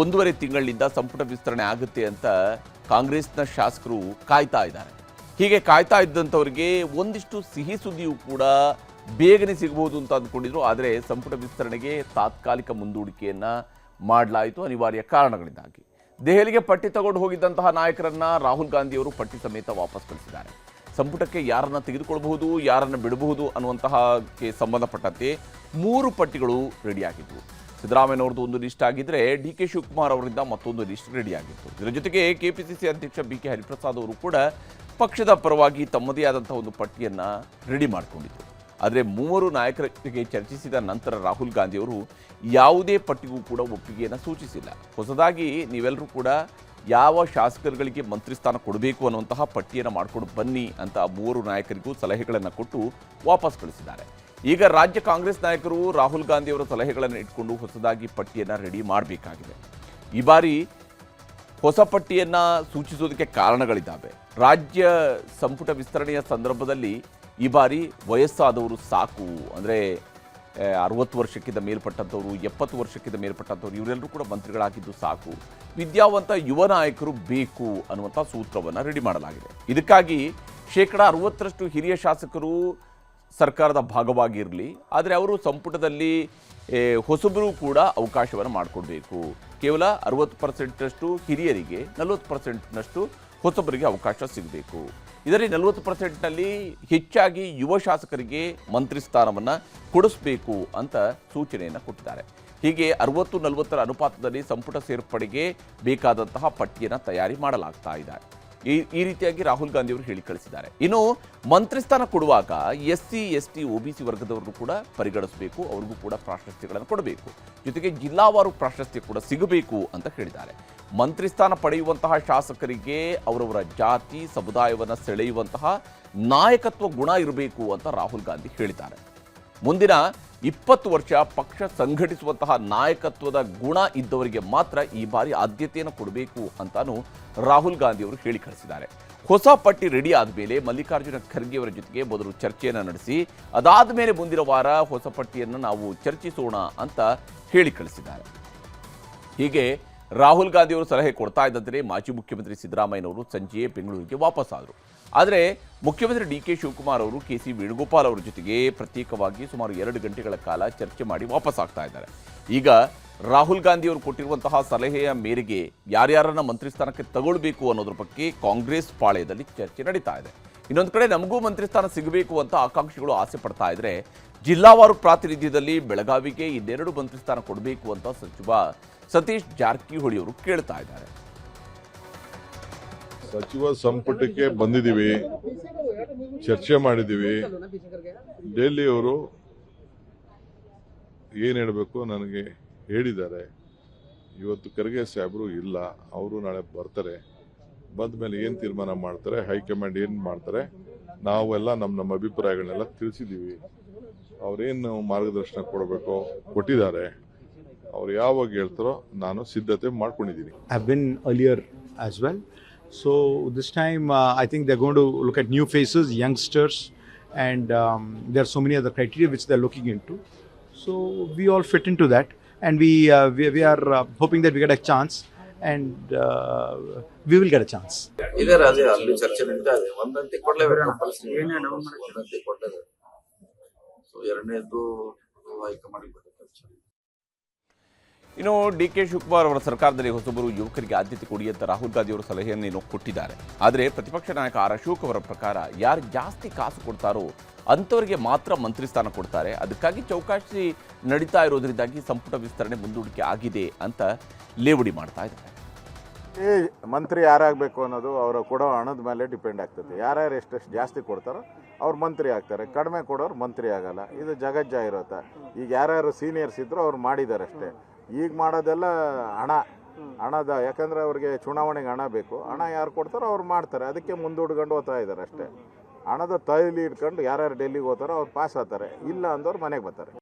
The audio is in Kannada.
1.5 ತಿಂಗಳಿನಿಂದ ಸಂಪುಟ ವಿಸ್ತರಣೆ ಆಗುತ್ತೆ ಅಂತ ಕಾಂಗ್ರೆಸ್ನ ಶಾಸಕರು ಕಾಯ್ತಾ ಇದ್ದಾರೆ. ಹೀಗೆ ಕಾಯ್ತಾ ಇದ್ದಂಥವರಿಗೆ ಒಂದಿಷ್ಟು ಸಿಹಿ ಸುದ್ದಿಯೂ ಕೂಡ ಬೇಗನೆ ಸಿಗಬಹುದು ಅಂತ ಅಂದ್ಕೊಂಡಿದ್ರು. ಆದರೆ ಸಂಪುಟ ವಿಸ್ತರಣೆಗೆ ತಾತ್ಕಾಲಿಕ ಮುಂದೂಡಿಕೆಯನ್ನು ಮಾಡಲಾಯಿತು ಅನಿವಾರ್ಯ ಕಾರಣಗಳಿಂದಾಗಿ. ದೆಹಲಿಗೆ ಪಟ್ಟಿ ತಗೊಂಡು ಹೋಗಿದ್ದಂತಹ ನಾಯಕರನ್ನ ರಾಹುಲ್ ಗಾಂಧಿಯವರು ಪಟ್ಟಿ ಸಮೇತ ವಾಪಸ್ ಕಳಿಸಿದ್ದಾರೆ. ಸಂಪುಟಕ್ಕೆ ಯಾರನ್ನ ತೆಗೆದುಕೊಳ್ಳಬಹುದು, ಯಾರನ್ನು ಬಿಡಬಹುದು ಅನ್ನುವಂತಹಕ್ಕೆ ಸಂಬಂಧಪಟ್ಟಂತೆ 3 ಪಟ್ಟಿಗಳು ರೆಡಿಯಾಗಿದ್ದವು. ಸಿದ್ದರಾಮಯ್ಯನವ್ರದ್ದು ಒಂದು ಲಿಸ್ಟ್ ಆಗಿದ್ದರೆ ಡಿ.ಕೆ. ಶಿವಕುಮಾರ್ ಅವರಿಂದ ಮತ್ತೊಂದು ಲಿಸ್ಟ್ ರೆಡಿಯಾಗಿತ್ತು. ಇದರ ಜೊತೆಗೆ ಕೆಪಿಸಿಸಿ ಅಧ್ಯಕ್ಷ ಬಿ.ಕೆ. ಹರಿಪ್ರಸಾದ್ ಅವರು ಕೂಡ ಪಕ್ಷದ ಪರವಾಗಿ ತಮ್ಮದೇ ಆದಂತಹ ಒಂದು ಪಟ್ಟಿಯನ್ನು ರೆಡಿ ಮಾಡಿಕೊಂಡಿದ್ದರು. ಆದರೆ 3 ನಾಯಕರಿಗೆ ಚರ್ಚಿಸಿದ ನಂತರ ರಾಹುಲ್ ಗಾಂಧಿಯವರು ಯಾವುದೇ ಪಟ್ಟಿಗೂ ಕೂಡ ಒಪ್ಪಿಗೆಯನ್ನು ಸೂಚಿಸಿಲ್ಲ. ಹೊಸದಾಗಿ ನೀವೆಲ್ಲರೂ ಕೂಡ ಯಾವ ಶಾಸಕರುಗಳಿಗೆ ಮಂತ್ರಿ ಸ್ಥಾನ ಕೊಡಬೇಕು ಅನ್ನುವಂತಹ ಪಟ್ಟಿಯನ್ನು ಮಾಡಿಕೊಂಡು ಬನ್ನಿ ಅಂತ 3 ನಾಯಕರಿಗೂ ಸಲಹೆಗಳನ್ನು ಕೊಟ್ಟು ವಾಪಸ್ ಕಳಿಸಿದ್ದಾರೆ. ಈಗ ರಾಜ್ಯ ಕಾಂಗ್ರೆಸ್ ನಾಯಕರು ರಾಹುಲ್ ಗಾಂಧಿಯವರ ಸಲಹೆಗಳನ್ನು ಇಟ್ಕೊಂಡು ಹೊಸದಾಗಿ ಪಟ್ಟಿಯನ್ನು ರೆಡಿ ಮಾಡಬೇಕಾಗಿದೆ. ಈ ಬಾರಿ ಹೊಸ ಪಟ್ಟಿಯನ್ನು ಸೂಚಿಸೋದಕ್ಕೆ ಕಾರಣಗಳಿದ್ದಾವೆ. ರಾಜ್ಯ ಸಂಪುಟ ವಿಸ್ತರಣೆಯ ಸಂದರ್ಭದಲ್ಲಿ ಈ ಬಾರಿ ವಯಸ್ಸಾದವರು ಸಾಕು, ಅಂದರೆ 60 ವರ್ಷಕ್ಕಿಂತ ಮೇಲ್ಪಟ್ಟಂಥವ್ರು, 70 ವರ್ಷಕ್ಕಿಂತ ಮೇಲ್ಪಟ್ಟಂಥವ್ರು ಇವರೆಲ್ಲರೂ ಕೂಡ ಮಂತ್ರಿಗಳಾಗಿದ್ದು ಸಾಕು, ವಿದ್ಯಾವಂತ ಯುವ ನಾಯಕರು ಬೇಕು ಅನ್ನುವಂಥ ಸೂತ್ರವನ್ನು ರೆಡಿ ಮಾಡಲಾಗಿದೆ. ಇದಕ್ಕಾಗಿ 60% ಹಿರಿಯ ಶಾಸಕರು ಸರ್ಕಾರದ ಭಾಗವಾಗಿರಲಿ, ಆದರೆ ಅವರು ಸಂಪುಟದಲ್ಲಿ ಹೊಸಬರು ಕೂಡ ಅವಕಾಶವನ್ನು ಮಾಡಿಕೊಡ್ಬೇಕು. ಕೇವಲ 60% ಹಿರಿಯರಿಗೆ, 40%ನಷ್ಟು ಹೊಸಬರಿಗೆ ಅವಕಾಶ ಸಿಗಬೇಕು. ಇದರಲ್ಲಿ 40%ನಲ್ಲಿ ಹೆಚ್ಚಾಗಿ ಯುವ ಶಾಸಕರಿಗೆ ಮಂತ್ರಿ ಸ್ಥಾನವನ್ನು ಕೊಡಿಸಬೇಕು ಅಂತ ಸೂಚನೆಯನ್ನು ಕೊಟ್ಟಿದ್ದಾರೆ. ಹೀಗೆ 60-40 ಅನುಪಾತದಲ್ಲಿ ಸಂಪುಟ ಸೇರ್ಪಡೆಗೆ ಬೇಕಾದಂತಹ ಪಟ್ಟಿಯನ್ನು ತಯಾರಿ ಮಾಡಲಾಗ್ತಾ ಇದೆ. ಈ ರೀತಿಯಾಗಿ ರಾಹುಲ್ ಗಾಂಧಿ ಅವರು ಹೇಳಿ ಕಳಿಸಿದ್ದಾರೆ. ಇನ್ನು ಮಂತ್ರಿ ಸ್ಥಾನ ಕೊಡುವಾಗ SC, ST, OBC ವರ್ಗದವರನ್ನು ಕೂಡ ಪರಿಗಣಿಸಬೇಕು, ಅವ್ರಿಗೂ ಕೂಡ ಪ್ರಾಶಸ್ತ್ಯಗಳನ್ನು ಕೊಡಬೇಕು, ಜೊತೆಗೆ ಜಿಲ್ಲಾವಾರು ಪ್ರಾಶಸ್ತ್ಯ ಕೂಡ ಸಿಗಬೇಕು ಅಂತ ಹೇಳಿದ್ದಾರೆ. ಮಂತ್ರಿ ಸ್ಥಾನ ಪಡೆಯುವಂತಹ ಶಾಸಕರಿಗೆ ಅವರವರ ಜಾತಿ ಸಮುದಾಯವನ್ನು ಸೆಳೆಯುವಂತಹ ನಾಯಕತ್ವ ಗುಣ ಇರಬೇಕು ಅಂತ ರಾಹುಲ್ ಗಾಂಧಿ ಹೇಳಿದ್ದಾರೆ. ಮುಂದಿನ 20 ವರ್ಷ ಪಕ್ಷ ಸಂಘಟಿಸುವಂತಹ ನಾಯಕತ್ವದ ಗುಣ ಇದ್ದವರಿಗೆ ಮಾತ್ರ ಈ ಬಾರಿ ಆದ್ಯತೆಯನ್ನು ಕೊಡಬೇಕು ಅಂತಾನು ರಾಹುಲ್ ಗಾಂಧಿ ಅವರು ಹೇಳಿ ಕಳಿಸಿದ್ದಾರೆ. ಹೊಸ ಪಟ್ಟಿ ರೆಡಿ ಆದಮೇಲೆ ಮಲ್ಲಿಕಾರ್ಜುನ ಖರ್ಗೆ ಅವರ ಜೊತೆಗೆ ಮೊದಲು ಚರ್ಚೆಯನ್ನು ನಡೆಸಿ ಅದಾದ ಮೇಲೆ ಮುಂದಿನ ವಾರ ಹೊಸ ಪಟ್ಟಿಯನ್ನು ನಾವು ಚರ್ಚಿಸೋಣ ಅಂತ ಹೇಳಿ ಕಳಿಸಿದ್ದಾರೆ. ಹೀಗೆ ರಾಹುಲ್ ಗಾಂಧಿ ಅವರು ಸಲಹೆ ಕೊಡ್ತಾ ಇದ್ದಂತೆ ಮಾಜಿ ಮುಖ್ಯಮಂತ್ರಿ ಸಿದ್ದರಾಮಯ್ಯನವರು ಸಂಜೆಯೇ ಬೆಂಗಳೂರಿಗೆ ವಾಪಸ್ ಆದರು. ಆದರೆ ಮುಖ್ಯಮಂತ್ರಿ ಡಿ.ಕೆ. ಶಿವಕುಮಾರ್ ಅವರು ಕೆ.ಸಿ. ವೇಣುಗೋಪಾಲ್ ಅವರ ಜೊತೆಗೆ ಪ್ರತ್ಯೇಕವಾಗಿ ಸುಮಾರು 2 ಗಂಟೆಗಳ ಕಾಲ ಚರ್ಚೆ ಮಾಡಿ ವಾಪಸ್ ಆಗ್ತಾ ಇದ್ದಾರೆ. ಈಗ ರಾಹುಲ್ ಗಾಂಧಿ ಅವರು ಕೊಟ್ಟಿರುವಂತಹ ಸಲಹೆಯ ಮೇರೆಗೆ ಯಾರ್ಯಾರನ್ನ ಮಂತ್ರಿ ಸ್ಥಾನಕ್ಕೆ ತಗೊಳ್ಬೇಕು ಅನ್ನೋದ್ರ ಬಗ್ಗೆ ಕಾಂಗ್ರೆಸ್ ಪಾಳೆಯದಲ್ಲಿ ಚರ್ಚೆ ನಡೀತಾ ಇದೆ. ಇನ್ನೊಂದು ಕಡೆ ನಮಗೂ ಮಂತ್ರಿ ಸ್ಥಾನ ಸಿಗಬೇಕು ಅಂತ ಆಕಾಂಕ್ಷಿಗಳು ಆಸೆ ಪಡ್ತಾ ಇದ್ರೆ, ಜಿಲ್ಲಾವಾರು ಪ್ರಾತಿನಿಧ್ಯದಲ್ಲಿ ಬೆಳಗಾವಿಗೆ 2 ಮಂತ್ರಿ ಸ್ಥಾನ ಕೊಡಬೇಕು ಅಂತ ಸಚಿವ ಸತೀಶ್ ಜಾರಕಿಹೊಳಿ ಅವರು ಕೇಳ್ತಾ ಇದ್ದಾರೆ. ಸಚಿವ ಸಂಪುಟಕ್ಕೆ ಬಂದಿದ್ದೀವಿ, ಚರ್ಚೆ ಮಾಡಿದ್ದೀವಿ. ಡೆಲ್ಲಿ ಅವರು ಏನು ಹೇಳಬೇಕು ನನಗೆ ಹೇಳಿದ್ದಾರೆ. ಇವತ್ತು ಖರ್ಗೆ ಸಾಹೇಬರು ಇಲ್ಲ, ಅವರು ನಾಳೆ ಬರ್ತಾರೆ. ಬಂದ ಮೇಲೆ ಏನು ತೀರ್ಮಾನ ಮಾಡ್ತಾರೆ, ಹೈಕಮಾಂಡ್ ಏನು ಮಾಡ್ತಾರೆ, ನಾವೆಲ್ಲ ನಮ್ಮ ಅಭಿಪ್ರಾಯಗಳನ್ನೆಲ್ಲ ತಿಳಿಸಿದ್ದೀವಿ. ಅವ್ರೇನು ಮಾರ್ಗದರ್ಶನ ಕೊಡಬೇಕು ಕೊಟ್ಟಿದ್ದಾರೆ. ಅವ್ರು ಯಾವಾಗ ಹೇಳ್ತಾರೋ ನಾನು ಸಿದ್ಧತೆ ಮಾಡ್ಕೊಂಡಿದ್ದೀನಿ. I've been earlier as well. So this time I think they're going to look at new faces, youngsters, and there are so many other criteria which they're looking into. So we all fit into that, and we are hoping that we get a chance, and we will get a chance. ಇದೆ ರಾಜೇ, ಅಲ್ಲಿ ಚರ್ಚೆ ನಡೀತಾ ಇದೆ. ಒಂದಂತಿ ಕೊಡ್ಲೇಬೇಕು, ಕಂಪಲ್ಸರಿ ಒಂದಂತಿ ಕೊಡ್ಲೇಬೇಕು. ಸೊ ಎರಡನೇದು ಹೈಕಮಾಂಡ್ ಕೊಟ್ಟಿದ್ದಾರೆ. ಇನ್ನು ಡಿ.ಕೆ. ಶಿವಕುಮಾರ್ ಅವರ ಸರ್ಕಾರದಲ್ಲಿ ಹೊಸಬರು ಯುವಕರಿಗೆ ಆದ್ಯತೆ ಕೊಡಿ ಅಂತ ರಾಹುಲ್ ಗಾಂಧಿ ಅವರು ಸಲಹೆಯನ್ನು ಕೊಟ್ಟಿದ್ದಾರೆ. ಆದರೆ ಪ್ರತಿಪಕ್ಷ ನಾಯಕ ಆರ್ ಅಶೋಕ್ ಅವರ ಪ್ರಕಾರ ಯಾರು ಜಾಸ್ತಿ ಕಾಸು ಕೊಡ್ತಾರೋ ಅಂಥವರಿಗೆ ಮಾತ್ರ ಮಂತ್ರಿ ಸ್ಥಾನ ಕೊಡ್ತಾರೆ. ಅದಕ್ಕಾಗಿ ಚೌಕಾಶಿ ನಡೀತಾ ಇರೋದ್ರಿಂದಾಗಿ ಸಂಪುಟ ವಿಸ್ತರಣೆ ಮುಂದೂಡಿಕೆ ಆಗಿದೆ ಅಂತ ಲೇವಡಿ ಮಾಡ್ತಾ ಇದ್ದಾರೆ. ಮಂತ್ರಿ ಯಾರಾಗಬೇಕು ಅನ್ನೋದು ಅವರು ಕೊಡೋ ಹಣದ ಮೇಲೆ ಡಿಪೆಂಡ್ ಆಗ್ತದೆ. ಯಾರ್ಯಾರು ಎಷ್ಟೆಷ್ಟು ಜಾಸ್ತಿ ಕೊಡ್ತಾರೋ ಅವ್ರು ಮಂತ್ರಿ ಆಗ್ತಾರೆ, ಕಡಿಮೆ ಕೊಡೋರು ಮಂತ್ರಿ ಆಗಲ್ಲ. ಇದು ಜಗಜ್ಜಾಹಿರೋತ. ಈಗ ಯಾರ್ಯಾರು ಸೀನಿಯರ್ಸ್ ಇದ್ರು ಅವ್ರು ಮಾಡಿದ್ದಾರೆ ಅಷ್ಟೇ. ಈಗ ಮಾಡೋದೆಲ್ಲ ಹಣದ, ಯಾಕಂದರೆ ಅವ್ರಿಗೆ ಚುನಾವಣೆಗೆ ಹಣ ಬೇಕು. ಹಣ ಯಾರು ಕೊಡ್ತಾರೋ ಅವ್ರು ಮಾಡ್ತಾರೆ. ಅದಕ್ಕೆ ಮುಂದೂಡ್ಕೊಂಡು ಹೋಗ್ತಾ ಇದ್ದಾರೆ ಅಷ್ಟೇ. ಹಣದ ತೈಲಿ ಇಟ್ಕೊಂಡು ಯಾರ್ಯಾರು ಡೆಲ್ಲಿಗೆ ಹೋಗ್ತಾರೋ ಅವ್ರು ಪಾಸ್ ಆಗ್ತಾರೆ, ಇಲ್ಲ ಅಂದವ್ರು ಮನೆಗೆ ಬರ್ತಾರೆ.